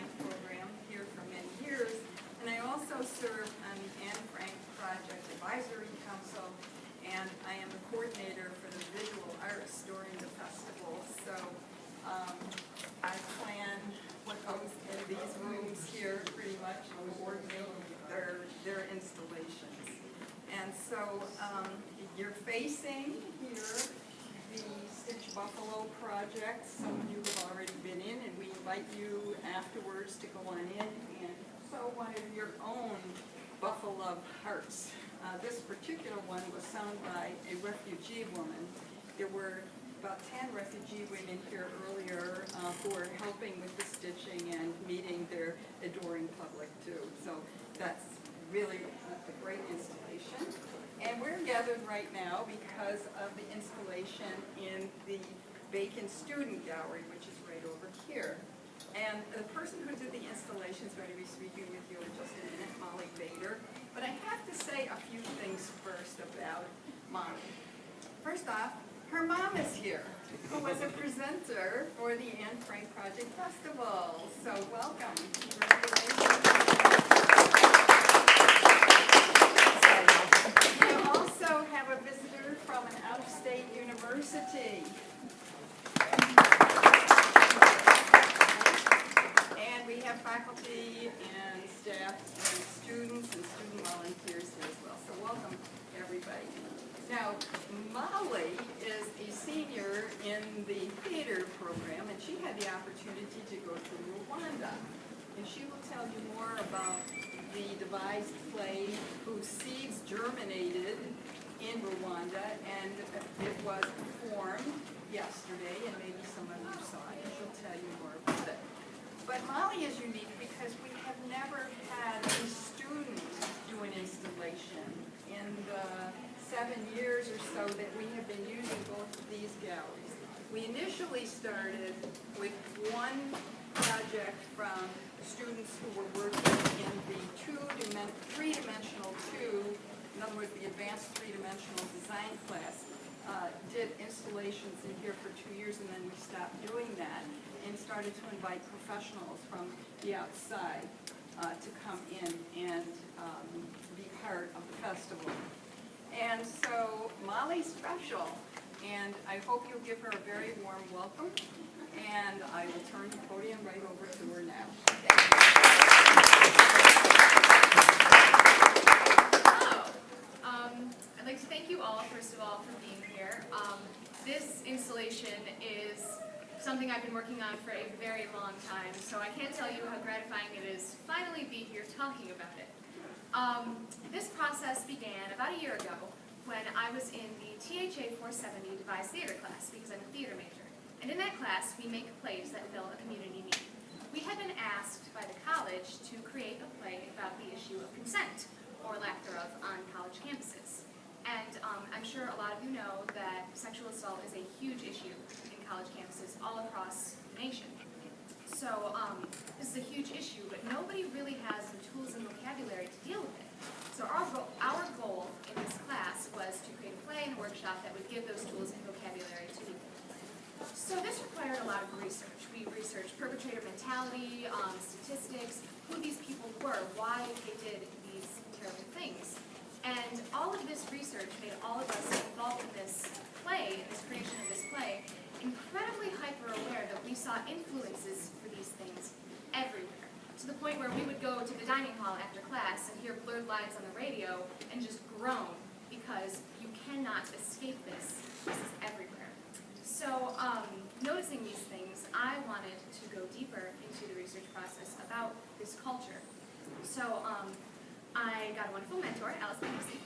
design program here for many years, and I also serve on the Anne Frank Project Advisory Council, and I am the coordinator for the visual arts during the festival. So I plan what goes in these rooms here pretty much, coordinate their installations. And so you're facing here the Stitch Buffalo project. Some of you have already been in, and we invite you afterwards to go on in and sew one of your own buffalo hearts. This particular one was sewn by a refugee woman. There were about 10 refugee women here earlier who are helping with the stitching and meeting their adoring public too. So that's really a great installation. And we're gathered right now because of the installation in the Bacon Student Gallery, which is right over here. And the person who did the installation is going to be speaking with you in just a minute, Molly Bader. But I have to say a few things first about Molly. First off, her mom is here, who was a presenter for the Anne Frank Project Festival. So welcome. Congratulations. We also have a visitor from an out-of-state university. And we have faculty and staff and students and student volunteers here as well. So welcome, everybody. Now, Molly is a senior in the theater program, and she had the opportunity to go to Rwanda. And she will tell you more about the devised play whose seeds germinated in Rwanda, and it was performed yesterday, and maybe some of you saw it, and she'll tell you more about it. But Molly is unique because we have never had a student do an installation in the 7 years or so that we have been using both of these galleries. We initially started with one project from students who were working in the three-dimensional in other words, the advanced three-dimensional design class, did installations in here for 2 years, and then we stopped doing that and started to invite professionals from the outside to come in and be part of the festival. And so Molly's special, and I hope you'll give her a very warm welcome, and I will turn the podium right over to her now. I'd like to thank you all, first of all, for being here. This installation is something I've been working on for a very long time, so I can't tell you how gratifying it is to finally be here talking about it. This process began about a year ago when I was in the THA 470 Devised Theater class, because I'm a theater major. And in that class, we make plays that fill a community need. We had been asked by the college to create a play about the issue of consent, or lack thereof, on college campuses. And I'm sure a lot of you know that sexual assault is a huge issue in college campuses all across the nation. So this is a huge issue, but nobody really has the tools and vocabulary to deal with it. So our goal in this class was to create a play and a workshop that would give those tools and vocabulary to people. So this required a lot of research. We researched perpetrator mentality, statistics, who these people were, why they did these terrible things. And all of this research made all of us involved in this play, this creation of this play, incredibly hyper-aware that we saw influences for these things everywhere. To the point where we would go to the dining hall after class and hear blurred lines on the radio and just groan because you cannot escape this. This is everywhere. So noticing these things, I wanted to go deeper into the research process about this culture. So I got a wonderful mentor, Alice Banksy,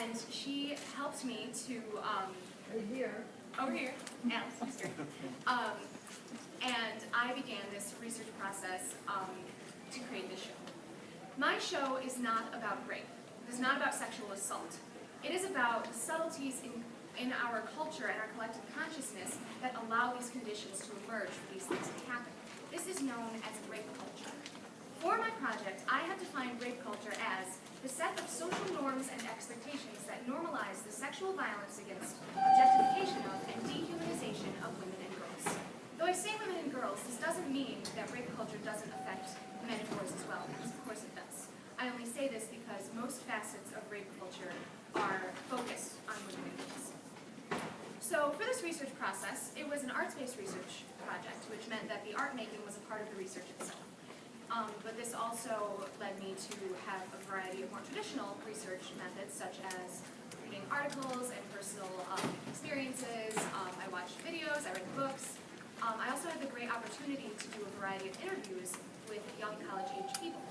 and she helped me to over here, Alice, she's here. And I began this research process to create this show. My show is not about rape. It is not about sexual assault. It is about subtleties in our culture and our collective consciousness that allow these conditions to emerge for these things to happen. This is known as rape culture. For my project, I have defined rape culture as the set of social norms and expectations that normalize the sexual violence against, objectification of, and dehumanization of women and girls. Though I say women and girls, girls, this doesn't mean that rape culture doesn't affect men and boys as well, because of course it does. I only say this because most facets of rape culture are focused on women and girls. So for this research process, it was an arts-based research project, which meant that the art making was a part of the research itself. But this also led me to have a variety of more traditional research methods, such as reading articles and personal experiences. I watched videos, I read books. I also had the great opportunity to do a variety of interviews with young college-age people.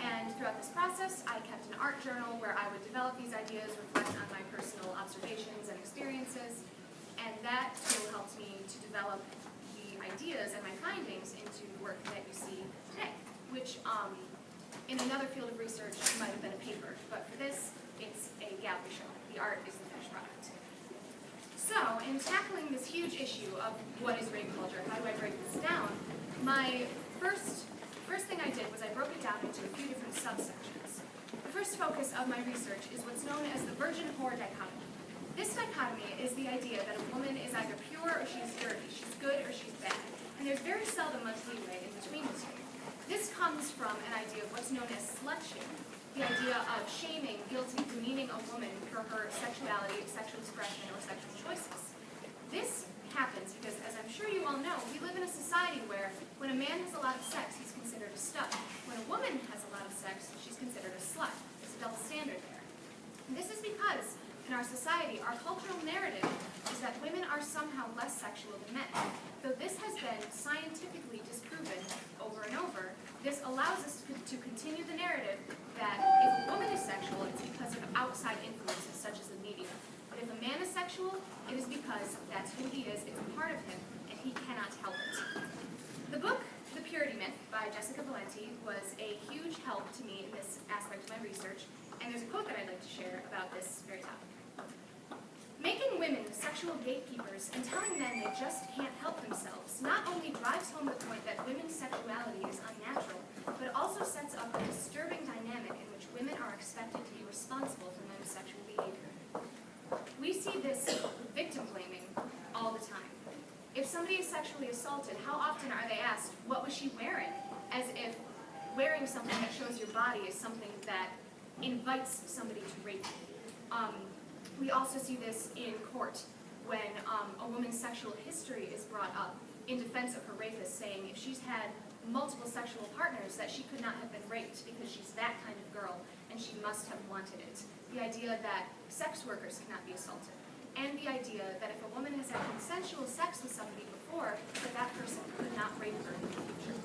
And throughout this process, I kept an art journal where I would develop these ideas, reflect on my personal observations and experiences, and that tool helped me to develop the ideas and my findings into the work that you see today, which in another field of research might have been a paper, but for this, it's a gallery show. The art is the finished product. So, in tackling this huge issue of what is rape culture, how do I break this down, my first thing I did was I broke it down into a few different subsections. The first focus of my research is what's known as the virgin-whore dichotomy. This dichotomy is the idea that a woman is either pure or she's dirty, she's good or she's bad, and there's very seldom much leeway in between the two. This comes from an idea of what's known as slut-shaming, the idea of shaming, guilty, demeaning a woman for her sexuality, sexual expression, or sexual choices. This happens because, as I'm sure you all know, we live in a society where when a man has a lot of sex, he's considered a stud. When a woman has a lot of sex, she's considered a slut. There's a double standard there. And this is because, in our society, our cultural narrative is that women are somehow less sexual than men. Though this has been scientifically disproven over and over, this allows us to continue the narrative that if a woman is sexual, it's because of outside influences such as the media. But if a man is sexual, it is because that's who he is, it's a part of him, and he cannot help it. The book, The Purity Myth, by Jessica Valenti, was a huge help to me in this aspect of my research, and there's a quote that I'd like to share about this very topic. Making women sexual gatekeepers and telling men they just can't help themselves not only drives home the point that women's sexuality is unnatural, but also sets up a disturbing dynamic in which women are expected to be responsible for men's sexual behavior. We see this victim blaming all the time. If somebody is sexually assaulted, how often are they asked, what was she wearing? As if wearing something that shows your body is something that invites somebody to rape you. We also see this in court when a woman's sexual history is brought up in defense of her rapist, saying if she's had multiple sexual partners that she could not have been raped because she's that kind of girl and she must have wanted it. The idea that sex workers cannot be assaulted. And the idea that if a woman has had consensual sex with somebody before, that person could not rape her in the future.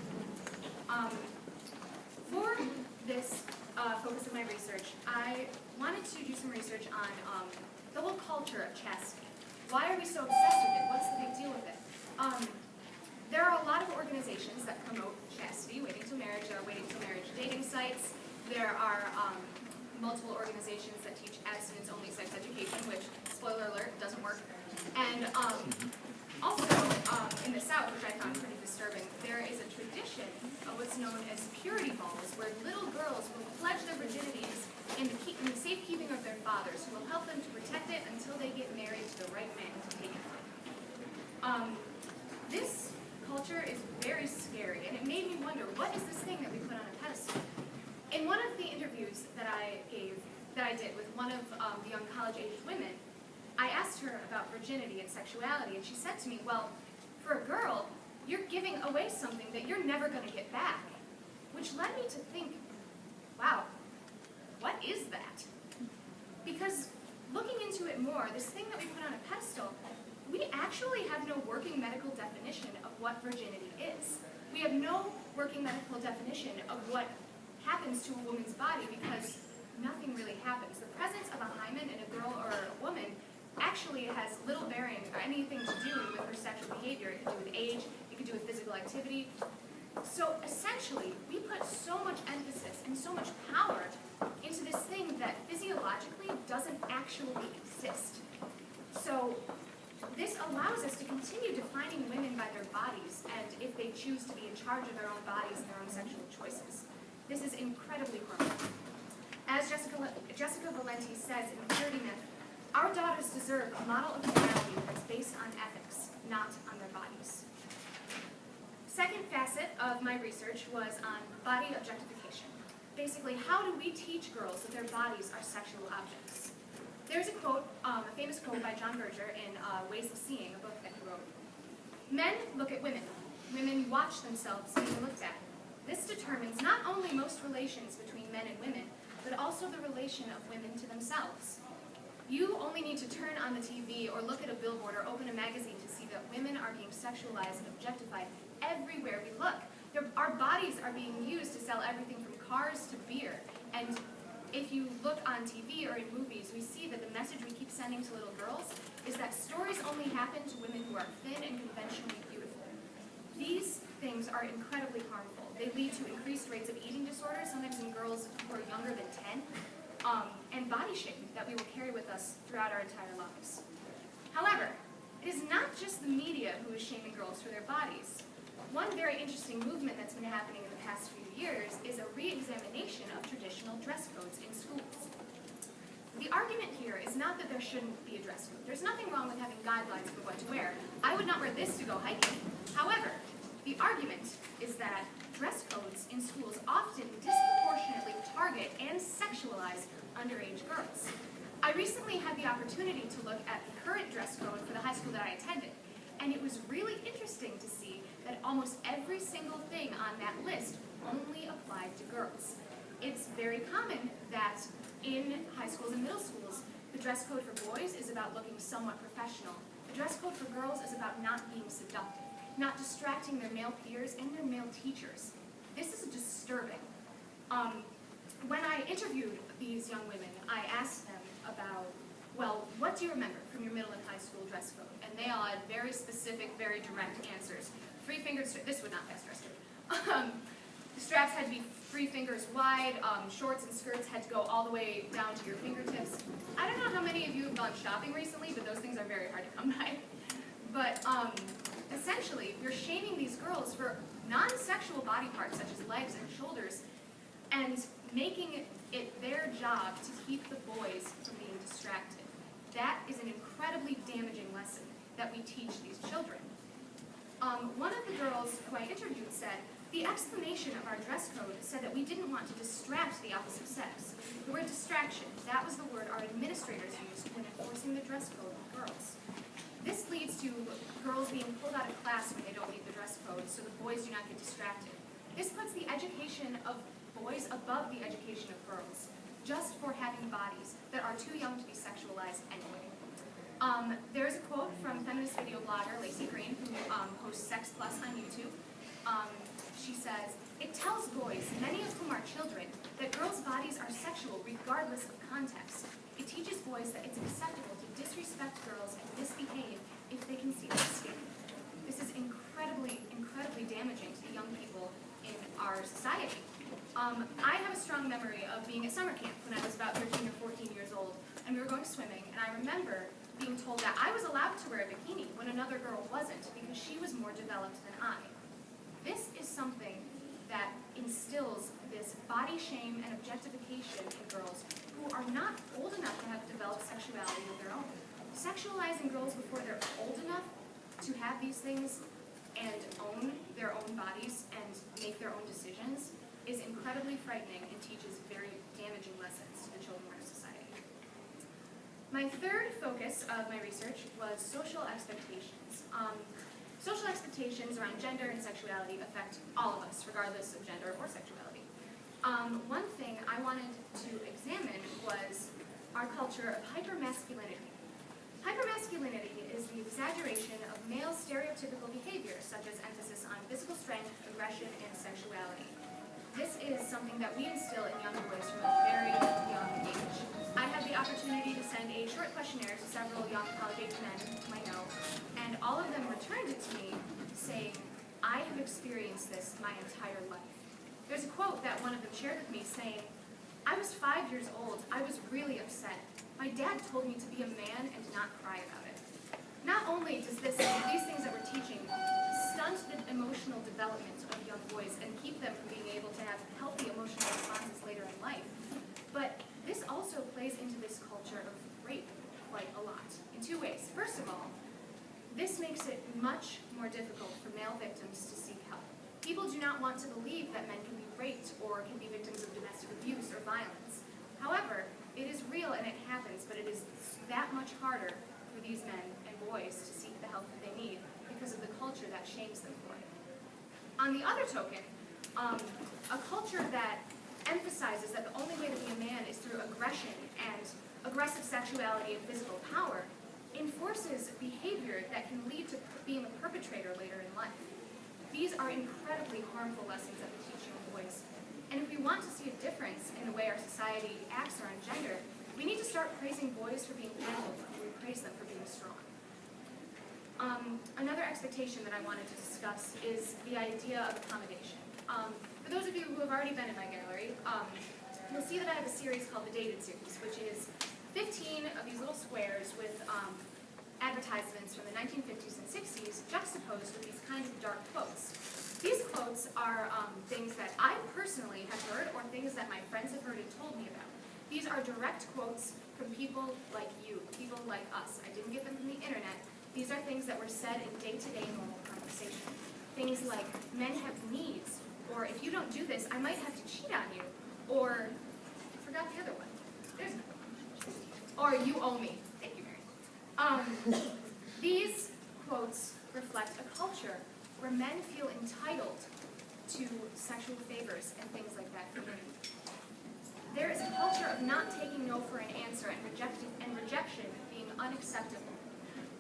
For this focus of my research, I wanted to do some research on the whole culture of chastity. Why are we so obsessed with it? What's the big deal with it? There are a lot of organizations that promote chastity, waiting till marriage. There are waiting till marriage dating sites. There are multiple organizations that teach abstinence-only sex education, which, spoiler alert, doesn't work. And also, in the South, which I found pretty disturbing, there is a tradition of what's known as purity balls, where little girls will pledge their virginities in the safekeeping of their fathers, who will help them to protect it until they get married to the right man to take it from them. This culture is very scary, and it made me wonder, what is this thing that we put on a pedestal? In one of the interviews that I did with one of the young college-aged women, I asked her about virginity and sexuality, and she said to me, well, for a girl, you're giving away something that you're never going to get back. Which led me to think, wow, what is that? Because looking into it more, this thing that we put on a pedestal, we actually have no working medical definition of what virginity is. We have no working medical definition of what happens to a woman's body because nothing really happens. The presence of a hymen in a girl or a woman actually has little bearing or anything to do with her sexual behavior. It could do with age, it could do with physical activity. So essentially, we put so much emphasis and so much power into this thing that physiologically doesn't actually exist. So this allows us to continue defining women by their bodies and if they choose to be in charge of their own bodies and their own sexual choices. This is incredibly harmful. As Jessica Valenti says in Purity Myth, our daughters deserve a model of morality that's based on ethics, not on their bodies. facet of my research was on body objectification. Basically, how do we teach girls that their bodies are sexual objects? There's a quote, a famous quote by John Berger in Ways of Seeing, a book that he wrote. Men look at women. Women watch themselves being looked at. This determines not only most relations between men and women, but also the relation of women to themselves. You only need to turn on the TV or look at a billboard or open a magazine to see that women are being sexualized and objectified everywhere we look. Our bodies are being used to sell everything from cars to beer. And if you look on TV or in movies, we see that the message we keep sending to little girls is that stories only happen to women who are thin and conventionally beautiful. These things are incredibly harmful. They lead to increased rates of eating disorders, sometimes in girls who are younger than 10, and body shame that we will carry with us throughout our entire lives. However, it is not just the media who is shaming girls for their bodies. One very interesting movement that's been happening in the past few years is a re-examination of traditional dress codes in schools. The argument here is not that there shouldn't be a dress code. There's nothing wrong with having guidelines for what to wear. I would not wear this to go hiking. However, the argument is that dress codes in schools often disproportionately target and sexualize underage girls. I recently had the opportunity to look at the current dress code for the high school that I attended, and it was really interesting to see that almost every single thing on that list only applied to girls. It's very common that in high schools and middle schools, the dress code for boys is about looking somewhat professional. The dress code for girls is about not being seductive, not distracting their male peers and their male teachers. This is disturbing. When I interviewed these young women, I asked them about, well, what do you remember from your middle and high school dress code? And they all had very specific, very direct answers. 3 fingers, this would not pass dress code. The straps had to be 3 fingers wide, shorts and skirts had to go all the way down to your fingertips. I don't know how many of you have gone shopping recently, but those things are very hard to come by. But essentially, we're shaming these girls for non-sexual body parts such as legs and shoulders, and making it their job to keep the boys from being distracted. That is an incredibly damaging lesson that we teach these children. One of the girls who I interviewed said, the explanation of our dress code said that we didn't want to distract the opposite sex. The word distraction, that was the word our administrators used when enforcing the dress code with girls. This leads to girls being pulled out of class when they don't meet the dress code, so the boys do not get distracted. This puts the education of boys above the education of girls, just for having bodies that are too young to be sexualized anyway. There's a quote from feminist video blogger Lacey Green, who hosts Sex Plus on YouTube. She says, "It tells boys, many of whom are children, that girls' bodies are sexual regardless of context. It teaches boys that it's acceptable to disrespect girls and misbehave if they can see their skin." This is incredibly, incredibly damaging to the young people in our society. I have a strong memory of being at summer camp when I was about 13 or 14 years old, and we were going swimming, and I remember being told that I was allowed to wear a bikini when another girl wasn't because she was more developed than I. This is something that instills this body shame and objectification in girls who are not old enough to have developed sexuality of their own. Sexualizing girls before they're old enough to have these things and own their own bodies and make their own decisions is incredibly frightening and teaches very damaging lessons to the children in our society. My third focus of my research was social expectations. Social expectations around gender and sexuality affect all of us, regardless of gender or sexuality. One thing I wanted to examine was our culture of hypermasculinity. Hypermasculinity is the exaggeration of male stereotypical behaviors, such as emphasis on physical strength, aggression, and sexuality. This is something that we instill in young boys from a very young age. I had the opportunity to send a short questionnaire to several young college-age men whom I know, and all of them returned it to me saying, "I have experienced this my entire life." There's a quote that one of them shared with me saying, "I was 5 years old. I was really upset. My dad told me to be a man and not cry about it." Not only does these things that we're teaching stunt the emotional development of young boys and keep them from being able to have healthy emotional responses later in life, but this also plays into this culture of rape quite a lot in 2 ways. First of all, this makes it much more difficult for male victims to seek help. People do not want to believe that men can be raped or can be victims of domestic abuse or violence. However, it is real and it happens, but it is that much harder for these men and boys to seek the help that they need because of the culture that shames them for it. On the other token, a culture that emphasizes that the only way to be a man is through aggression and aggressive sexuality and physical power enforces behavior that can lead to being a perpetrator later in life. These are incredibly harmful lessons that we teach young boys. And if we want to see a difference in the way our society acts around gender, we need to start praising boys for being gentle and we praise them for being strong. Another expectation that I wanted to discuss is the idea of accommodation. For those of you who have already been in my gallery, you'll see that I have a series called the Dated Series, which is 15 of these little squares with advertisements from the 1950s and 60s juxtaposed with these kinds of dark quotes. These quotes are things that I personally have heard or things that my friends have heard and told me about. These are direct quotes from people like you, people like us. I didn't get them from the internet. These are things that were said in day-to-day normal conversation. Things like, men have needs, or if you don't do this, I might have to cheat on you, or, I forgot the other one. There's another one. Or, you owe me. Thank you, Mary. These quotes reflect a culture where men feel entitled to sexual favors and things like that from women. There is a culture of not taking no for an answer and rejection being unacceptable.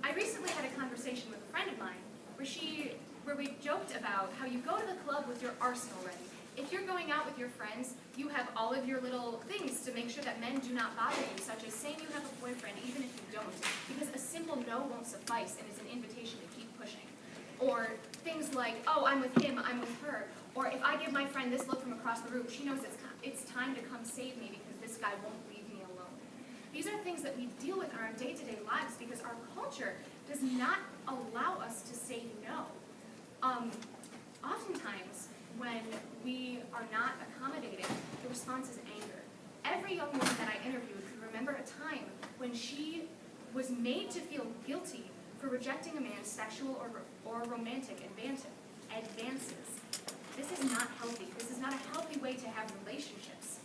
I recently had a conversation with a friend of mine where we joked about how you go to the club with your arsenal ready. If you're going out with your friends, you have all of your little things to make sure that men do not bother you, such as saying you have a boyfriend even if you don't, because a simple no won't suffice and is an invitation to keep pushing. Or things like, oh, I'm with him, I'm with her. Or if I give my friend this look from across the room, she knows it's time to come save me because this guy won't leave me alone. These are things that we deal with in our day-to-day lives because our culture does not allow us to say no. Oftentimes, when we are not accommodating, the response is anger. Every young woman that I interviewed could remember a time when she was made to feel guilty for rejecting a man's sexual or romantic advances. This is not healthy. This is not a healthy way to have relationships.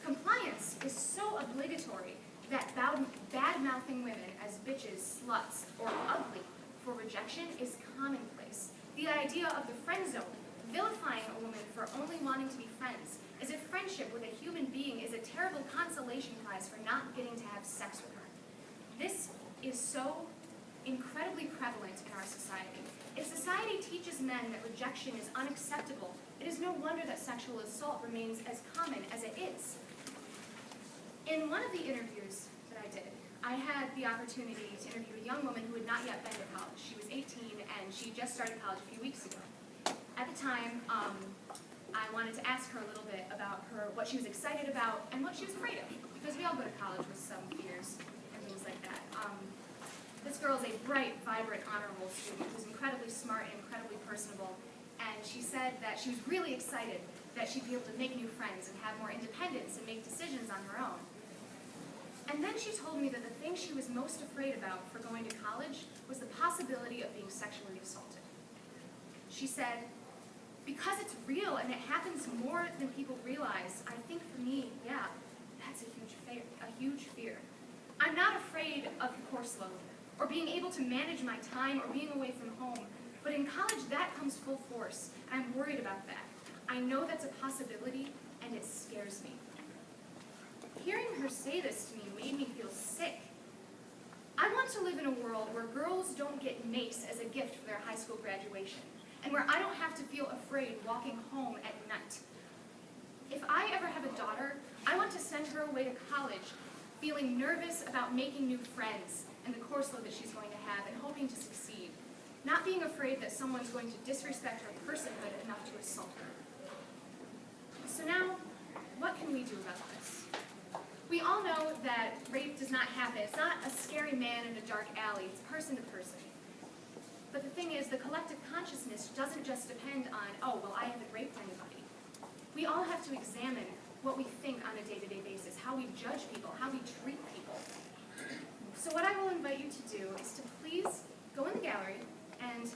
Compliance is so obligatory that bad-mouthing women as bitches, sluts, or ugly for rejection is commonplace. The idea of the friend zone, vilifying a woman for only wanting to be friends, as if friendship with a human being is a terrible consolation prize for not getting to have sex with her. This is so incredibly prevalent in our society. If society teaches men that rejection is unacceptable, it is no wonder that sexual assault remains as common as it is. In one of the interviews that I did, I had the opportunity to interview a young woman who had not yet been to college. She was 18 and she just started college a few weeks ago. At the time, I wanted to ask her a little bit about what she was excited about and what she was afraid of, because we all go to college with some fears and things like that. This girl is a bright, vibrant, honor roll student who's incredibly smart and incredibly personable, and she said that she was really excited that she'd be able to make new friends and have more independence and make decisions on her own. And then she told me that the thing she was most afraid about for going to college was the possibility of being sexually assaulted. She said, because it's real and it happens more than people realize, I think for me, yeah, that's a huge fear. I'm not afraid of the course load, or being able to manage my time, or being away from home. But in college, that comes full force, and I'm worried about that. I know that's a possibility, and it scares me. Hearing her say this to me made me feel sick. I want to live in a world where girls don't get mace as a gift for their high school graduation, and where I don't have to feel afraid walking home at night. If I ever have a daughter, I want to send her away to college feeling nervous about making new friends and the course load that she's going to have and hoping to succeed, not being afraid that someone's going to disrespect her personhood enough to assault her. So now, what can we do about this? We all know that rape does not happen. It's not a scary man in a dark alley. It's person to person. But the thing is, the collective consciousness doesn't just depend on, oh, well, I haven't raped anybody. We all have to examine what we think on a day-to-day basis, how we judge people, how we treat people. So what I will invite you to do is to please go in the gallery and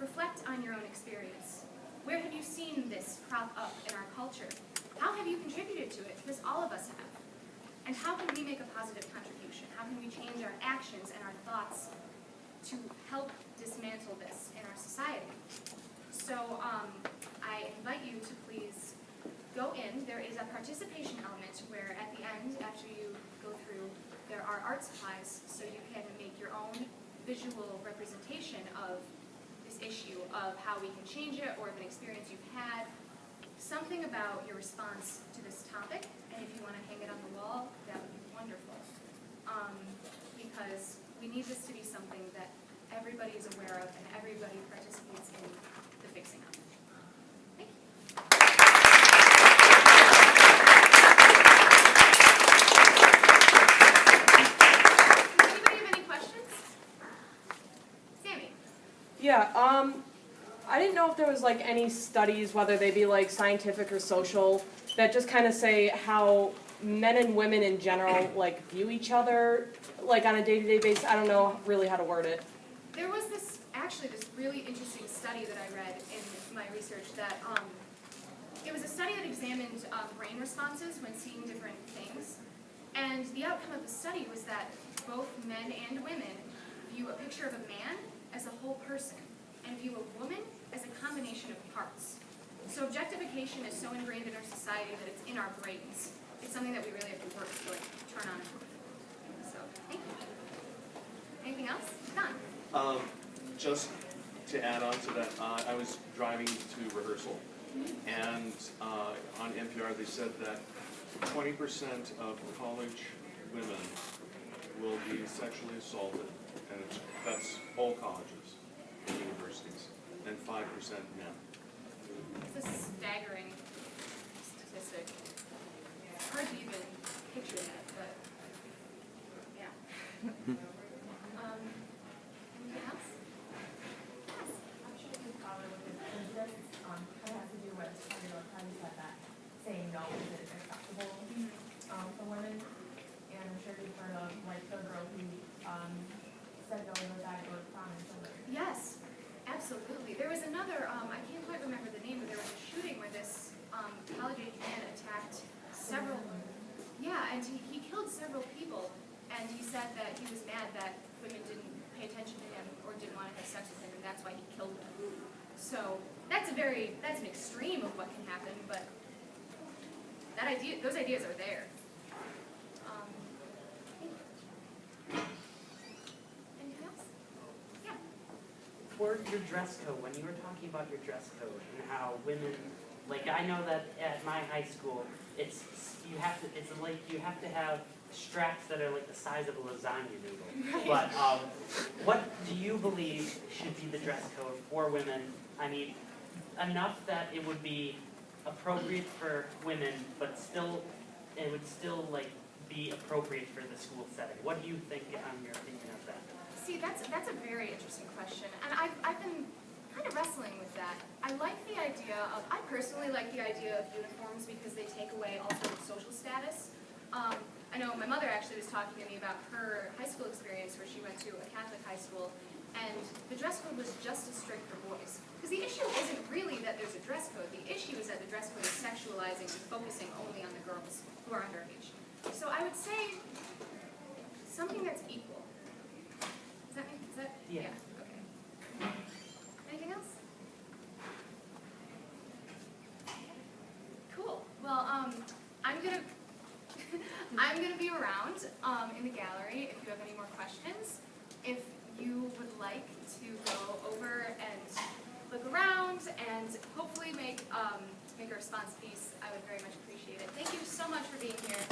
Reflect on your own experience. Where have you seen this crop up in our culture? How have you contributed to it? Because all of us have. And how can we make a positive contribution? How can we change our actions and our thoughts to help dismantle this in our society? So I invite you to please go in. There is a participation element where at the end, after you go through, there are art supplies so you can make your own visual representation of this issue, of how we can change it, or of an experience you've had, something about your response to this topic, and if you want to hang it on the wall, that would be wonderful. Because we need this to be something that everybody is aware of and everybody participates in the fixing of. Thank you. Does anybody have any questions? Sammy? Yeah, I didn't know if there was like any studies, whether they be like scientific or social, that just kind of say how men and women in general like view each other like on a day-to-day basis. I don't know really how to word it. There was this really interesting study that I read in my research that it was a study that examined brain responses when seeing different things, and the outcome of the study was that both men and women view a picture of a man as a whole person and view a woman as a combination of parts. So objectification is so ingrained in our society that it's in our brains. It's something that we really have to work to turn on. So, thank you. Anything else? Don? Just to add on to that, I was driving to rehearsal, and on NPR they said that 20% of college women will be sexually assaulted, and that's all colleges and universities, and 5% men. It's a staggering statistic. It's hard to even picture that, but yeah. Anything else? Yes. I'm sure you probably would have, this kind of has to do with, how you said that, saying no is acceptable for women. And I'm sure you've heard of, like, the girl who said no to the guy who was prom and something. Yes, absolutely. There was another, I can't quite remember the name, but there was a shooting where this college-age man attacked several, yeah, and he killed several people, and he said that he was mad that women didn't pay attention to him or didn't want to have sex with him, and that's why he killed them. So that's an extreme of what can happen, but those ideas are there. Anything else? Yeah. For your dress code, when you were talking about your dress code and how women, like I know that at my high school, you have to have straps that are like the size of a lasagna noodle. Right. But what do you believe should be the dress code for women? I mean, enough that it would be appropriate for women, but still, it would still like be appropriate for the school setting. What do you think on your opinion of that? See, that's a very interesting question, and I've been kind of wrestling with that. I personally like the idea of uniforms because they take away all sort of social status. I know my mother actually was talking to me about her high school experience where she went to a Catholic high school, and the dress code was just as strict for boys. Because the issue isn't really that there's a dress code, the issue is that the dress code is sexualizing and focusing only on the girls who are underage. So I would say something that's equal. Is that? Yeah. Okay. Anything else? Cool. Well, I'm gonna be around in the gallery if you have any more questions. If you would like to go over and look around and hopefully make a response piece, I would very much appreciate it. Thank you so much for being here.